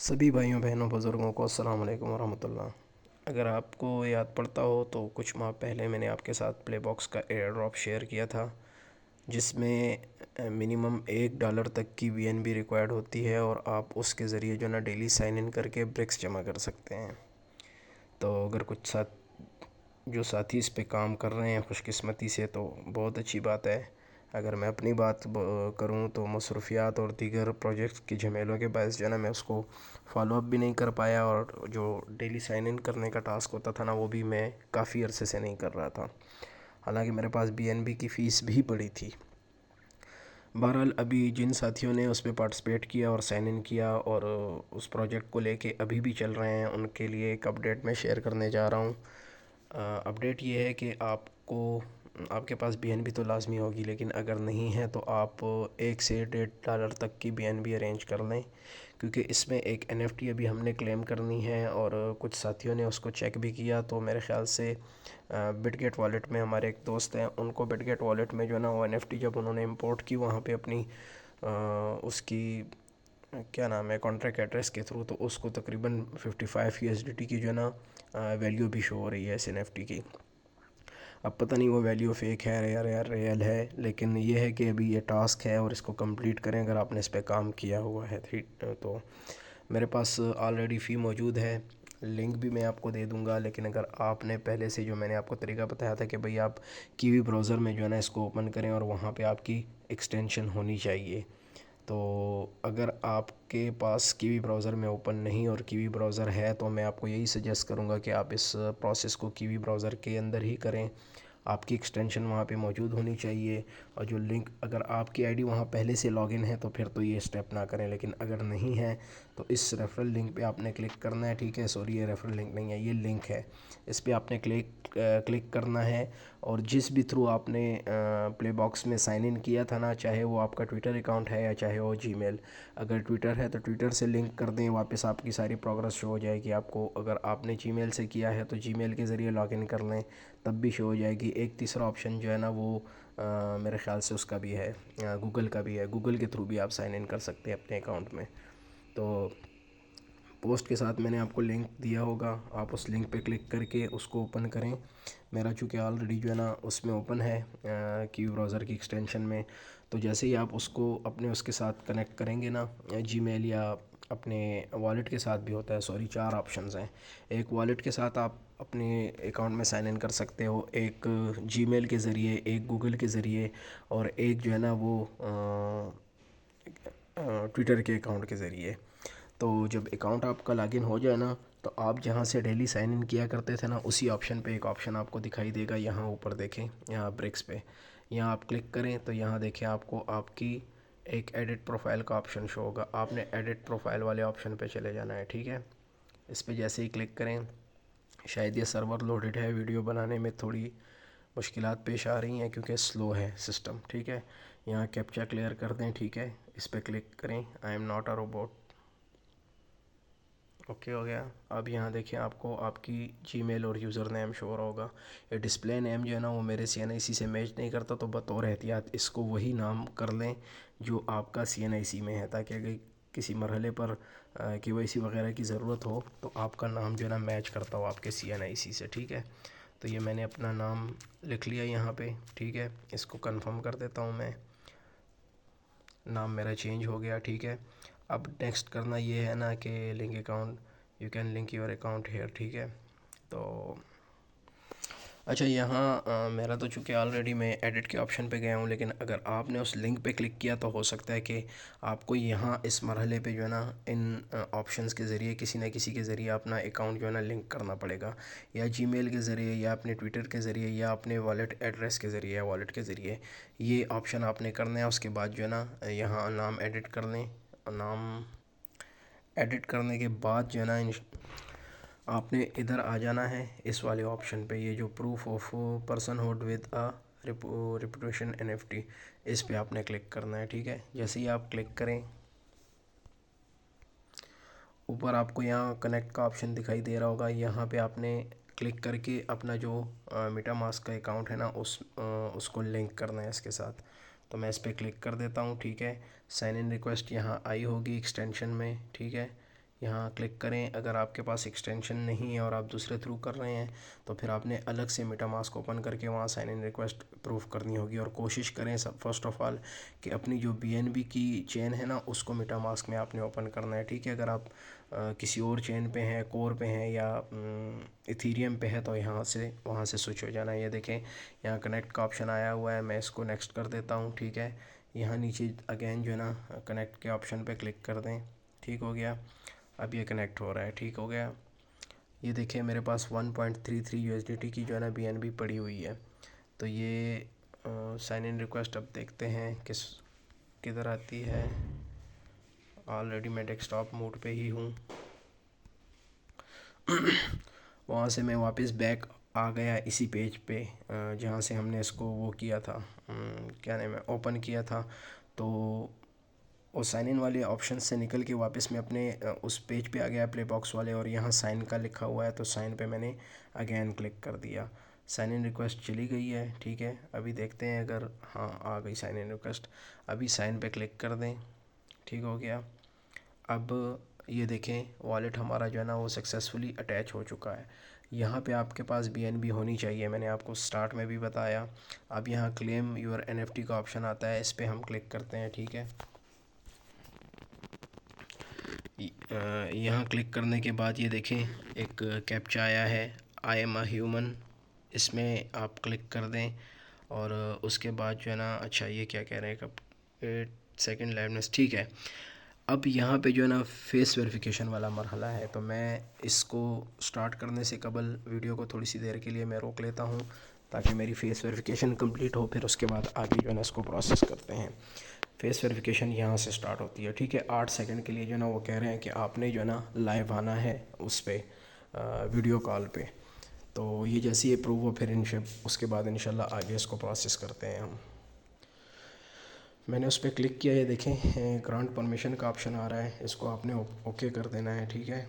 सभी भाइयों बहनों बुज़ुर्गों को अस्सलाम वालेकुम वरहमतुल्लाह। अगर आपको याद पड़ता हो तो कुछ माह पहले मैंने आपके साथ प्ले बॉक्स का एयर ड्रॉप शेयर किया था, जिसमें मिनिमम $1 तक की BNB रिक्वायर्ड होती है और आप उसके ज़रिए जो ना डेली साइन इन करके ब्रिक्स जमा कर सकते हैं। तो अगर कुछ जो साथी इस पे काम कर रहे हैं खुशकिस्मती से, तो बहुत अच्छी बात है। अगर मैं अपनी बात करूं तो मसरूफियात और दीगर प्रोजेक्ट्स की झमेलों के बायस जो है ना मैं उसको फॉलो अप भी नहीं कर पाया, और जो डेली साइन इन करने का टास्क होता था ना वो भी मैं काफ़ी अरसे से नहीं कर रहा था, हालांकि मेरे पास BNB की फ़ीस भी पड़ी थी। बहरहाल अभी जिन साथियों ने उस पर पार्टिसिपेट किया और साइन इन किया और उस प्रोजेक्ट को लेके अभी भी चल रहे हैं, उनके लिए एक अपडेट मैं शेयर करने जा रहा हूँ। अपडेट ये है कि आपके पास BNB तो लाजमी होगी, लेकिन अगर नहीं है तो आप 1 से $1.5 तक की BNB अरेंज कर लें, क्योंकि इसमें एक NFT अभी हमने क्लेम करनी है और कुछ साथियों ने उसको चेक भी किया। तो मेरे ख़्याल से बिटगेट वॉलेट में हमारे एक दोस्त हैं, उनको बिटगेट वॉलेट में जो है ना वो NFT जब उन्होंने इंपोर्ट की वहाँ पे अपनी उसकी क्या नाम है कॉन्ट्रैक्ट एड्रेस के थ्रू, तो उसको तकरीबन 55 USDT की जो है ना वैल्यू भी शो हो रही है इस NFT की। अब पता नहीं वो वैल्यू फ़ेक है या रियल है, लेकिन ये है कि अभी ये टास्क है और इसको कंप्लीट करें अगर आपने इस पर काम किया हुआ है। तो मेरे पास ऑलरेडी फ़ी मौजूद है, लिंक भी मैं आपको दे दूंगा। लेकिन अगर आपने पहले से जो मैंने आपको तरीका बताया था कि भाई आप कीवी ब्राउज़र में जो है ना इसको ओपन करें और वहाँ पे आपकी एक्सटेंशन होनी चाहिए, तो अगर आपके पास कीवी ब्राउज़र में ओपन नहीं और कीवी ब्राउज़र है तो मैं आपको यही सजेस्ट करूँगा कि आप इस प्रोसेस को कीवी ब्राउज़र के अंदर ही करें। आपकी एक्सटेंशन वहाँ पे मौजूद होनी चाहिए, और जो लिंक अगर आपकी आईडी वहाँ पहले से लॉगिन है तो फिर तो ये स्टेप ना करें, लेकिन अगर नहीं है तो इस रेफरल लिंक पे आपने क्लिक करना है। ठीक है, सॉरी ये रेफरल लिंक नहीं है, ये लिंक है, इस पर आपने क्लिक करना है। और जिस भी थ्रू आपने प्ले बॉक्स में साइन इन किया था ना, चाहे वो आपका ट्विटर अकाउंट है या चाहे वो जीमेल, अगर ट्विटर है तो ट्विटर से लिंक कर दें, वापस आपकी सारी प्रोग्रेस शो हो जाएगी आपको। अगर आपने जीमेल से किया है तो जीमेल के ज़रिए लॉगिन कर लें, तब भी शो हो जाएगी। एक तीसरा ऑप्शन जो है ना वो मेरे ख़्याल से उसका भी है, गूगल का भी है, गूगल के थ्रू भी आप साइन इन कर सकते हैं अपने अकाउंट में। तो पोस्ट के साथ मैंने आपको लिंक दिया होगा, आप उस लिंक पे क्लिक करके उसको ओपन करें। मेरा चूँकि ऑलरेडी जो है ना उसमें ओपन है की ब्राउज़र की एक्सटेंशन में, तो जैसे ही आप उसको अपने उसके साथ कनेक्ट करेंगे ना, जीमेल या अपने वॉलेट के साथ भी होता है, सॉरी 4 ऑप्शंस हैं। एक वॉलेट के साथ आप अपने अकाउंट में साइन इन कर सकते हो, एक जीमेल के ज़रिए, एक गूगल के ज़रिए, और एक जो है ना वो ट्विटर के अकाउंट के ज़रिए। तो जब अकाउंट आपका लॉगिन हो जाए ना, तो आप जहाँ से डेली साइन इन किया करते थे ना, उसी ऑप्शन पे एक ऑप्शन आपको दिखाई देगा, यहाँ ऊपर देखें, यहाँ ब्रिक्स पे, यहाँ आप क्लिक करें तो यहाँ देखें आपको आपकी एक एडिट प्रोफाइल का ऑप्शन शो होगा। आपने एडिट प्रोफाइल वाले ऑप्शन पे चले जाना है। ठीक है, इस पर जैसे ही क्लिक करें, शायद ये सर्वर लोडेड है, वीडियो बनाने में थोड़ी मुश्किलात पेश आ रही हैं क्योंकि स्लो है सिस्टम। ठीक है, यहाँ कैप्चा क्लियर कर दें। ठीक है, इस पर क्लिक करें, I am not a robot, okay हो गया। अब यहाँ देखिए आपको आपकी जीमेल और यूज़र नेम शो हो रहा होगा। ये डिस्प्ले नेम जो है ना वो मेरे CNIC से मैच नहीं करता, तो बतौर एहतियात इसको वही नाम कर लें जो आपका CNIC में है, ताकि अगर किसी मरहले पर KYC वगैरह की ज़रूरत हो तो आपका नाम जो है ना मैच करता हो आपके CNIC से। ठीक है, तो ये मैंने अपना नाम लिख लिया यहाँ पे। ठीक है, इसको कंफर्म कर देता हूँ मैं, नाम मेरा चेंज हो गया। ठीक है, अब नेक्स्ट करना ये है ना कि link account, you can link your account here. ठीक है, तो अच्छा यहाँ मेरा तो चूँकि ऑलरेडी मैं एडिट के ऑप्शन पे गया हूँ, लेकिन अगर आपने उस लिंक पे क्लिक किया तो हो सकता है कि आपको यहाँ इस मरहले पे जो है ना इन ऑप्शंस के ज़रिए किसी न किसी के ज़रिए अपना अकाउंट जो है ना लिंक करना पड़ेगा, या जीमेल के ज़रिए, या अपने ट्विटर के ज़रिए, या अपने वॉलेट एड्रेस के ज़रिए, या वॉलेट के ज़रिए। ये ऑप्शन आपने करना है। उसके बाद जो है ना यहाँ नाम एडिट कर लें, नाम एडिट करने के बाद जो है ना आपने इधर आ जाना है इस वाले ऑप्शन पे, ये जो proof of person hood with a reputation NFT, इस पे आपने क्लिक करना है। ठीक है, जैसे ही आप क्लिक करें, ऊपर आपको यहाँ कनेक्ट का ऑप्शन दिखाई दे रहा होगा, यहाँ पे आपने क्लिक करके अपना जो मेटामास्क का अकाउंट है ना उसको लिंक करना है इसके साथ। तो मैं इस पर क्लिक कर देता हूँ। ठीक है, साइन इन रिक्वेस्ट यहाँ आई होगी एक्सटेंशन में। ठीक है, यहाँ क्लिक करें। अगर आपके पास एक्सटेंशन नहीं है और आप दूसरे थ्रू कर रहे हैं तो फिर आपने अलग से मेटामास्क ओपन करके वहाँ साइन इन रिक्वेस्ट अप्रूव करनी होगी। और कोशिश करें सब फर्स्ट ऑफ ऑल कि अपनी जो BNB की चेन है ना उसको मेटामास्क में आपने ओपन करना है, ठीक है। अगर आप किसी और चेन पे हैं, कोर पे हैं या इथीरियम पे है तो यहाँ से वहाँ से स्विच हो जाना है। ये देखें यहाँ कनेक्ट का ऑप्शन आया हुआ है, मैं इसको नेक्स्ट कर देता हूँ, ठीक है। यहाँ नीचे अगेन जो है ना कनेक्ट के ऑप्शन पे क्लिक कर दें, ठीक हो गया। अब ये कनेक्ट हो रहा है, ठीक हो गया। ये देखिए मेरे पास 1.33 USDT की जो है ना BNB पड़ी हुई है। तो ये साइन इन रिक्वेस्ट अब देखते हैं किधर आती है। ऑलरेडी मैं डेस्कटॉप मोड पे ही हूँ। वहाँ से मैं वापस बैक आ गया इसी पेज पे जहाँ से हमने इसको वो किया था, क्या नाम है, ओपन किया था। तो और साइन इन वाले ऑप्शन से निकल के वापस मैं अपने उस पेज पे आ गया प्ले बॉक्स वाले, और यहाँ साइन का लिखा हुआ है तो साइन पे मैंने अगेन क्लिक कर दिया। साइन इन रिक्वेस्ट चली गई है, ठीक है। अभी देखते हैं अगर हाँ आ गई साइन इन रिक्वेस्ट। अभी साइन पे क्लिक कर दें, ठीक हो गया। अब ये देखें वॉलेट हमारा जो है ना वो सक्सेसफुली अटैच हो चुका है। यहाँ पे आपके पास BNB होनी चाहिए, मैंने आपको स्टार्ट में भी बताया। अब यहाँ क्लेम योर NFT का ऑप्शन आता है, इस पर हम क्लिक करते हैं, ठीक है। यहाँ क्लिक करने के बाद ये देखें एक कैप्चा आया है, आई एम अ ह्यूमन, इसमें आप क्लिक कर दें। और उसके बाद जो है ना, अच्छा ये क्या कह रहे हैं, कब 8 सेकेंड लाइवनेस, ठीक है। अब यहाँ पे जो है ना फेस वेरिफिकेशन वाला मरहला है, तो मैं इसको स्टार्ट करने से कबल वीडियो को थोड़ी सी देर के लिए मैं रोक लेता हूँ ताकि मेरी फेस वेरिफिकेशन कंप्लीट हो, फिर उसके बाद आगे जो है ना इसको प्रोसेस करते हैं। फेस वेरिफिकेशन यहाँ से स्टार्ट होती है, ठीक है। 8 सेकंड के लिए जो है ना वो कह रहे हैं कि आपने जो है ना लाइव आना है उस पर वीडियो कॉल पे। तो ये जैसे ही अप्रूव हो फिर उसके बाद इंशाल्लाह आगे इसको प्रोसेस करते हैं हम। मैंने उस पर क्लिक किया, ये देखें ग्रांट परमिशन का ऑप्शन आ रहा है, इसको आपने ओके कर देना है, ठीक है।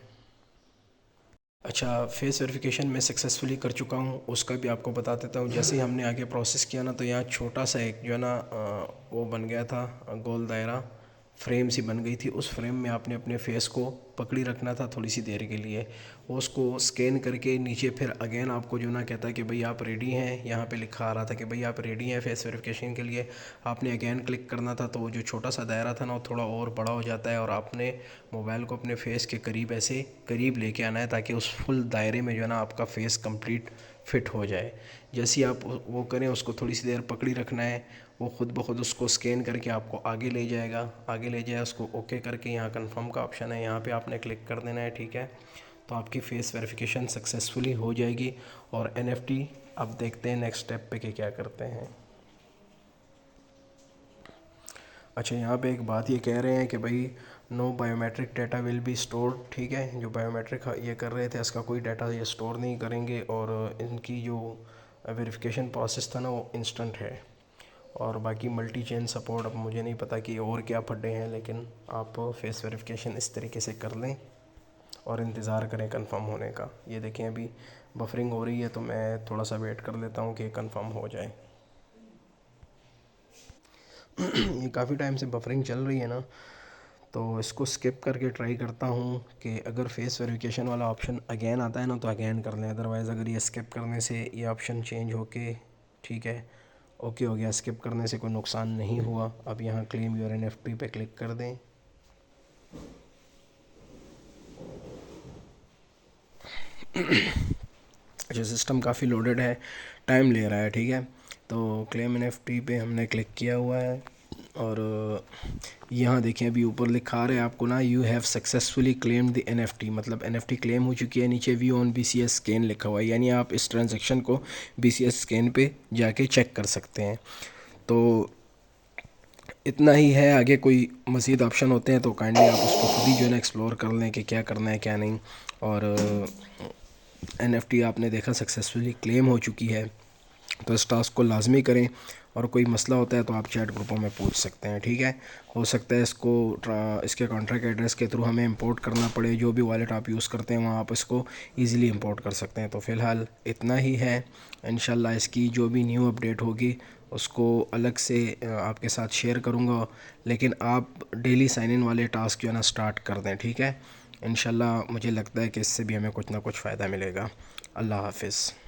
अच्छा, फेस वेरिफिकेशन मैं सक्सेसफुली कर चुका हूँ, उसका भी आपको बता देता हूँ। जैसे ही हमने आगे प्रोसेस किया ना तो यहाँ छोटा सा एक जो है ना वो बन गया था, गोल दायरा फ्रेम सी बन गई थी। उस फ्रेम में आपने अपने फेस को पकड़ी रखना था थोड़ी सी देर के लिए। वो उसको स्कैन करके नीचे फिर अगेन आपको जो ना कहता है कि भाई आप रेडी हैं, यहाँ पे लिखा आ रहा था कि भाई आप रेडी हैं फेस वेरिफिकेशन के लिए। आपने अगेन क्लिक करना था, तो वो जो छोटा सा दायरा था ना वो थोड़ा और बड़ा हो जाता है, और आपने मोबाइल को अपने फेस के करीब ऐसे करीब लेके आना है ताकि उस फुल दायरे में जो है ना आपका फेस कंप्लीट फिट हो जाए। जैसे ही आप वो करें, उसको थोड़ी सी देर पकड़ी रखना है, वो ख़ुद ब खुद उसको स्कैन करके आपको आगे ले जाएगा। आगे ले जाए उसको ओके करके यहाँ कंफर्म का ऑप्शन है, यहाँ पे आपने क्लिक कर देना है, ठीक है। तो आपकी फेस वेरिफिकेशन सक्सेसफुली हो जाएगी। और NFT अब देखते हैं नेक्स्ट स्टेप पे कि क्या करते हैं। अच्छा, यहाँ पे एक बात ये कह रहे हैं कि भाई no biometric data will be stored, ठीक है। जो बायोमेट्रिक ये कर रहे थे इसका कोई डाटा ये स्टोर नहीं करेंगे, और इनकी जो वेरिफिकेशन प्रोसेस था ना वो इंस्टेंट है। और बाकी मल्टी चेन सपोर्ट, अब मुझे नहीं पता कि और क्या फड्डे हैं, लेकिन आप फेस वेरिफिकेशन इस तरीके से कर लें और इंतज़ार करें कंफर्म होने का। ये देखें अभी बफरिंग हो रही है, तो मैं थोड़ा सा वेट कर लेता हूँ कि कंफर्म हो जाए। ये काफ़ी टाइम से बफरिंग चल रही है ना, तो इसको स्किप करके ट्राई करता हूँ कि अगर फेस वेरिफिकेशन वाला ऑप्शन अगेन आता है ना तो अगेन कर लें। अदरवाइज़ अगर ये स्किप करने से ये ऑप्शन चेंज होके, ठीक है, ओके हो गया, स्किप करने से कोई नुकसान नहीं हुआ। अब यहाँ क्लेम योर NFT पे क्लिक कर दें। जो सिस्टम काफ़ी लोडेड है, टाइम ले रहा है, ठीक है। तो क्लेम NFT पे हमने क्लिक किया हुआ है, और यहाँ देखें अभी ऊपर लिखा आ रहा है आपको ना, you have successfully claimed the NFT, मतलब NFT क्लेम हो चुकी है। नीचे वी ऑन BCS स्कैन लिखा हुआ है, यानी आप इस ट्रांजेक्शन को BCS स्कैन पे जाके चेक कर सकते हैं। तो इतना ही है, आगे कोई मज़ीद ऑप्शन होते हैं तो काइंडली आप उसको खुद ही जो है ना एक्सप्लोर कर लें कि क्या करना है क्या नहीं। और NFT आपने देखा सक्सेसफुली क्लेम हो चुकी है, तो इस टास्क को लाजमी करें। और कोई मसला होता है तो आप चैट ग्रुपों में पूछ सकते हैं, ठीक है। हो सकता है इसके कॉन्ट्रैक्ट एड्रेस के थ्रू हमें इंपोर्ट करना पड़े, जो भी वॉलेट आप यूज़ करते हैं वहाँ आप इसको इजीली इंपोर्ट कर सकते हैं। तो फ़िलहाल इतना ही है, इंशाल्लाह इसकी जो भी न्यू अपडेट होगी उसको अलग से आपके साथ शेयर करूँगा। लेकिन आप डेली साइन इन वाले टास्क जो है ना स्टार्ट कर दें, ठीक है। इंशाल्लाह मुझे लगता है कि इससे भी हमें कुछ ना कुछ फ़ायदा मिलेगा। अल्लाह हाफ़िज़।